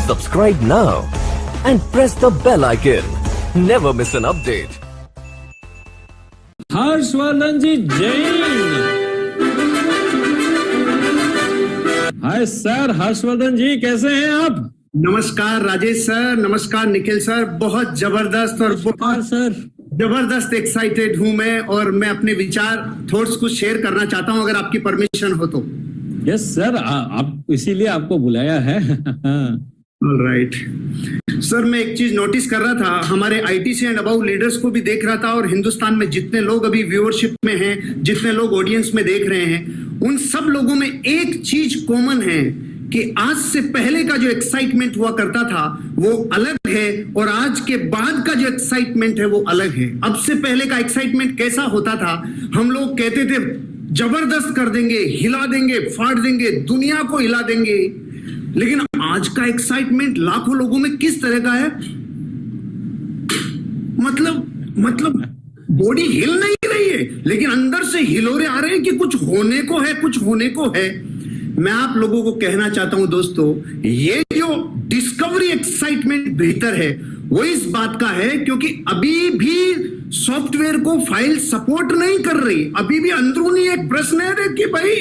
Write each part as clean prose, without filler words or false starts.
Subscribe now and press the bell icon. Never miss an update. Harshvardhan ji Jain. Hi sir, Harshvardhan ji कैसे हैं आप? नमस्कार Rajesh sir, नमस्कार निखिल सर। बहुत जबरदस्त और बहुत सर जबरदस्त एक्साइटेड हूं मैं, और मैं अपने विचार थॉट्स कुछ शेयर करना चाहता हूं, अगर आपकी परमिशन हो तो। यस सर, आप इसीलिए आपको बुलाया है। ऑलराइट सर, मैं एक चीज नोटिस कर रहा था, हमारे आईटीसी एंड अबाउट लीडर्स को भी देख रहा था, और हिंदुस्तान में जितने लोग अभी व्यूअरशिप में हैं, जितने लोग ऑडियंस में देख रहे हैं, उन सब लोगों में एक चीज कॉमन है कि आज से पहले का जो एक्साइटमेंट हुआ करता था वो अलग है, और आज के बाद का जो एक्साइटमेंट है वो अलग है। अब से पहले का एक्साइटमेंट कैसा होता था? हम लोग कहते थे जबरदस्त कर देंगे, हिला देंगे, फाड़ देंगे, दुनिया को हिला देंगे। लेकिन आज का एक्साइटमेंट लाखों लोगों में किस तरह का है? मतलब बॉडी हिल नहीं रही है, लेकिन अंदर से हिलोरे आ रहे हैं कि कुछ होने को है, कुछ होने को है। मैं आप लोगों को कहना चाहता हूं दोस्तों, ये जो डिस्कवरी एक्साइटमेंट भीतर है वो इस बात का है क्योंकि अभी भी सॉफ्टवेयर को फाइल सपोर्ट नहीं कर रही। अभी भी अंदरूनी एक प्रश्न है कि भाई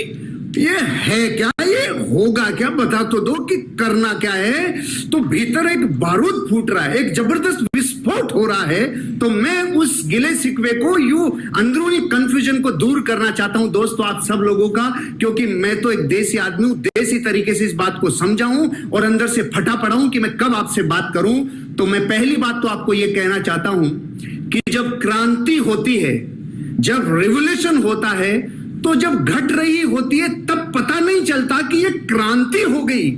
ये है क्या, ये होगा क्या, बता तो दो कि करना क्या है। तो भीतर एक बारूद फूट रहा है, एक जबरदस्त विस्फोट हो रहा है। तो मैं उस गिले शिकवे को, यू अंदरूनी कंफ्यूजन को दूर करना चाहता हूं दोस्तों आप सब लोगों का, क्योंकि मैं तो एक देसी आदमी हूं, देसी तरीके से इस बात को समझा हूं और अंदर से फटा पड़ा हूं कि मैं कब आपसे बात करूं। तो मैं पहली बात तो आपको यह कहना चाहता हूं कि जब क्रांति होती है, जब रिवोल्यूशन होता है, तो जब घट रही होती है तब पता नहीं चलता कि ये क्रांति हो गई।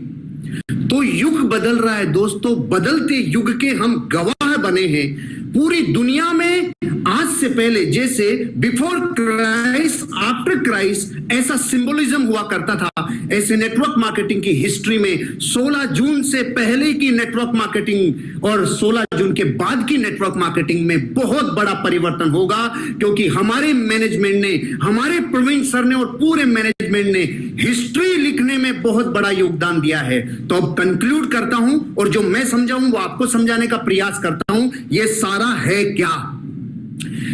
तो युग बदल रहा है दोस्तों, बदलते युग के हम गवाह बने हैं। पूरी दुनिया में आज से पहले जैसे बिफोर क्राइस्ट, आफ्टर क्राइस्ट ऐसा सिंबोलिज्म हुआ करता था, ऐसे नेटवर्क मार्केटिंग की हिस्ट्री में 16 जून से पहले की नेटवर्क मार्केटिंग और 16 जून के बाद की नेटवर्क मार्केटिंग में बहुत बड़ा परिवर्तन होगा, क्योंकि हमारे मैनेजमेंट ने, हमारे प्रवीण सर ने और पूरे मैनेजमेंट ने हिस्ट्री लिखने में बहुत बड़ा योगदान दिया है। तो अब कंक्लूड करता हूं, और जो मैं समझाऊं वो आपको समझाने का प्रयास करता हूं। यह सारा है क्या?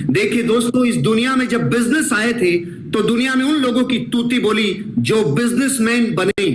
देखिए दोस्तों, इस दुनिया में जब बिजनेस आए थे तो दुनिया में उन लोगों की तूती बोली जो बिजनेसमैन बने।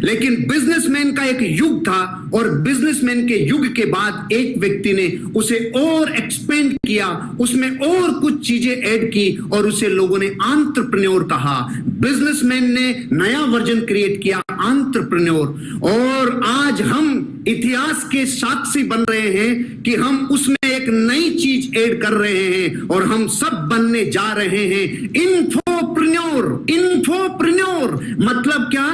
लेकिन बिजनेसमैन का एक युग था, और बिजनेसमैन के युग के बाद एक व्यक्ति ने उसे और एक्सपेंड किया, उसमें और कुछ चीजें ऐड की, और उसे लोगों ने एंटरप्रेन्योर कहा। बिजनेसमैन ने नया वर्जन क्रिएट किया, एंटरप्रेन्योर। और आज हम इतिहास के साक्षी बन रहे हैं कि हम उसमें एक नई चीज ऐड कर रहे हैं, और हम सब बनने जा रहे हैं इन्फोप्रेन्योर। इन्फोप्रेन्योर मतलब क्या?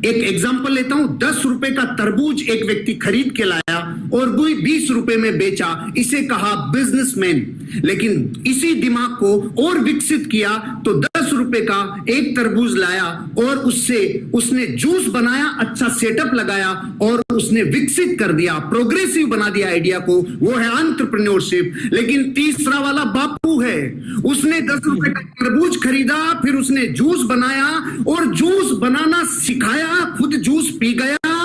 एक एग्जांपल लेता हूं, 10 रुपए का तरबूज एक व्यक्ति खरीद के लाया और वही 20 रुपए में बेचा, इसे कहा बिजनेसमैन। लेकिन इसी दिमाग को और विकसित किया तो 10 रुपए का एक तरबूज लाया और उससे उसने जूस बनाया, अच्छा सेटअप लगाया, और उसने विकसित कर दिया, प्रोग्रेसिव बना दिया आइडिया को। वो है एंटरप्रेन्योरशिप। लेकिन तीसरा वाला बापू है, उसने 10 रुपए का तरबूज खरीदा, फिर उसने जूस बनाया और जूस बनाना सिखाया, खुद जूस पी गया,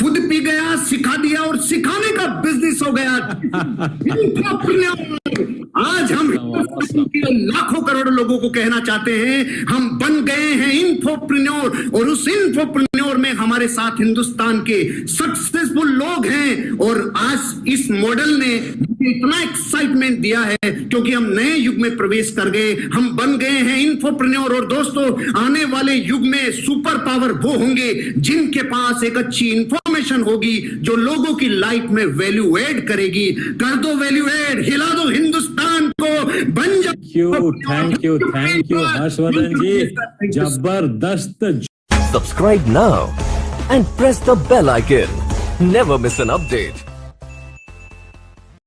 खुद पी गया, सिखा दिया, और सिखाने का बिजनेस हो गया। आज हम लाखों करोड़ों लोगों को कहना चाहते हैं, हम बन गए हैं इन्फोप्रेन्योर, और उस इन्फोप्रेन्योर में हमारे साथ हिंदुस्तान के सक्सेसफुल लोग हैं। और आज इस मॉडल ने इतना एक्साइटमेंट दिया है क्योंकि हम नए युग में प्रवेश कर गए, हम बन गए हैं इन्फोप्रेन्योर। और दोस्तों, आने वाले युग में सुपर पावर वो होंगे जिनके पास एक अच्छी इंफॉर्मेशन होगी जो लोगों की लाइफ में वैल्यू ऐड करेगी। कर दो वैल्यू ऐड, हिला दो हिंदुस्तान को, बन जाओ। थैंक यू हर्षवर्धन जी, जबरदस्त। Subscribe now and press the bell icon. Never miss an update.